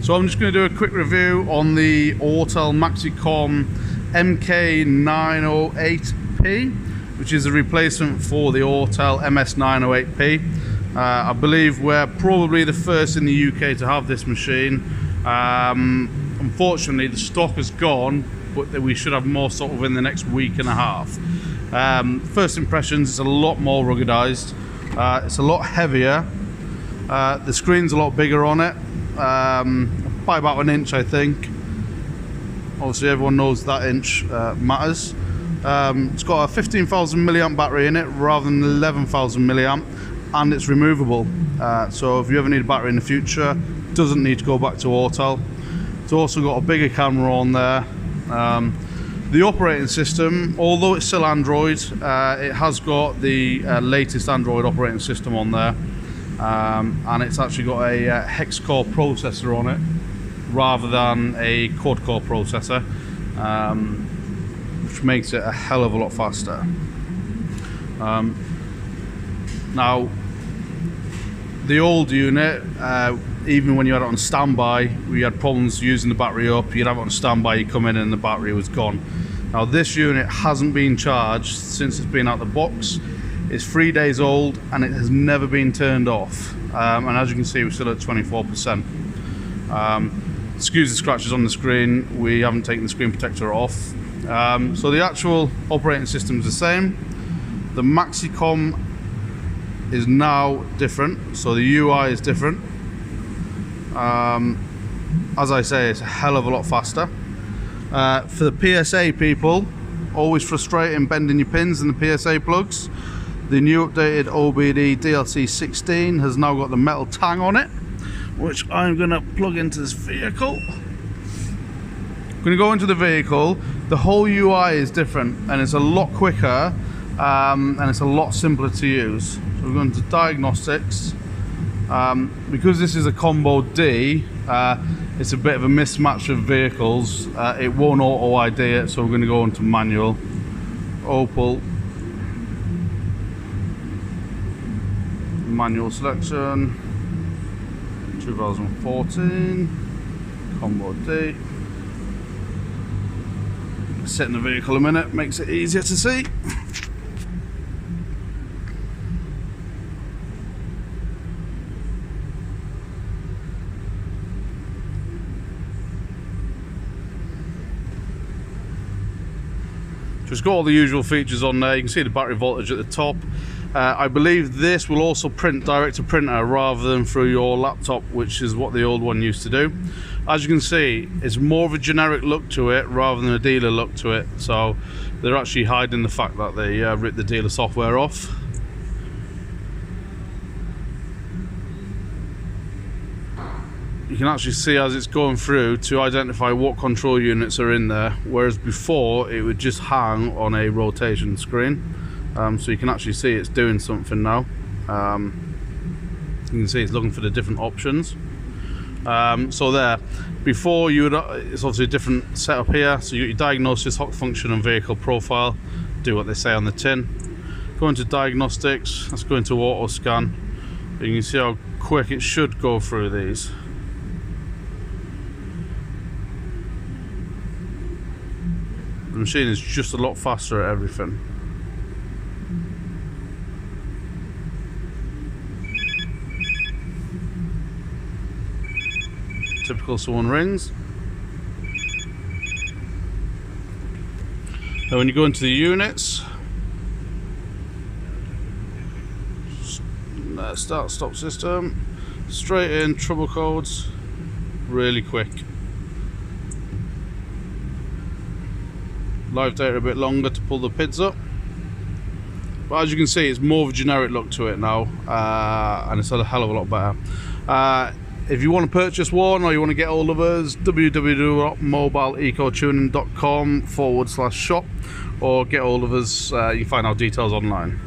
So I'm just going to do a quick review on the Autel maxicom Mk908p, which is a replacement for the Autel Mx908p. I believe we're probably the first in the UK to have this machine. Unfortunately, the stock has gone, but we should have more stock within the next week and a half. First impressions, it's a lot more ruggedized. It's a lot heavier. The screen's a lot bigger on it, by about an inch, I think. Obviously, everyone knows that inch matters. It's got a 15,000 milliamp battery in it rather than 11,000 milliamp, and it's removable. So if you ever need a battery in the future, it doesn't need to go back to Autel. It's also got a bigger camera on there. The operating system, although it's still Android, it has got the latest Android operating system on there, and it's actually got a hex-core processor on it rather than a quad-core processor, which makes it a hell of a lot faster. Now, the old unit, even when you had it on standby, we had problems using the battery up. You'd have it on standby, you come in and the battery was gone. Now this unit hasn't been charged since it's been out the box. It's 3 days old and it has never been turned off. And as you can see, we're still at 24%. Excuse the scratches on the screen, we haven't taken the screen protector off. So the actual operating system is the same. The maxicom is now different, so the UI is different. As I say, it's a hell of a lot faster. For the PSA people, always frustrating bending your pins in the PSA plugs. The new updated OBD DLC 16 has now got the metal tang on it, which I'm going to plug into this vehicle. I'm going to go into the vehicle. The whole UI is different and it's a lot quicker, and it's a lot simpler to use. So we're going to Diagnostics. Because this is a combo D, it's a bit of a mismatch of vehicles. It won't auto ID it, so we're going to go into manual. Opel. Manual selection. 2014. Combo D. Sit in the vehicle a minute, makes it easier to see. It's got all the usual features on there. You can see the battery voltage at the top. I believe this will also print direct to printer rather than through your laptop, which is what the old one used to do. As you can see, it's more of a generic look to it rather than a dealer look to it. So they're actually hiding the fact that they ripped the dealer software off. You can actually see as it's going through to identify what control units are in there, whereas before it would just hang on a rotation screen. So you can actually see it's doing something now. You can see it's looking for the different options. So there, before you would, it's obviously a different setup here. So you got your diagnosis, hot function and vehicle profile, do what they say on the tin. Go into Diagnostics, let's go into auto scan. You can see how quick it should go through these. The machine is just a lot faster at everything. Typical someone rings. Now when you go into the units, start stop system, straight in, trouble codes, really quick. Live data a bit longer to pull the PIDs up, but as you can see it's more of a generic look to it now, and it's a hell of a lot better. If you want to purchase one or you want to get hold of us, www.mobileecotuning.com/shop, or get hold of us, you can find our details online.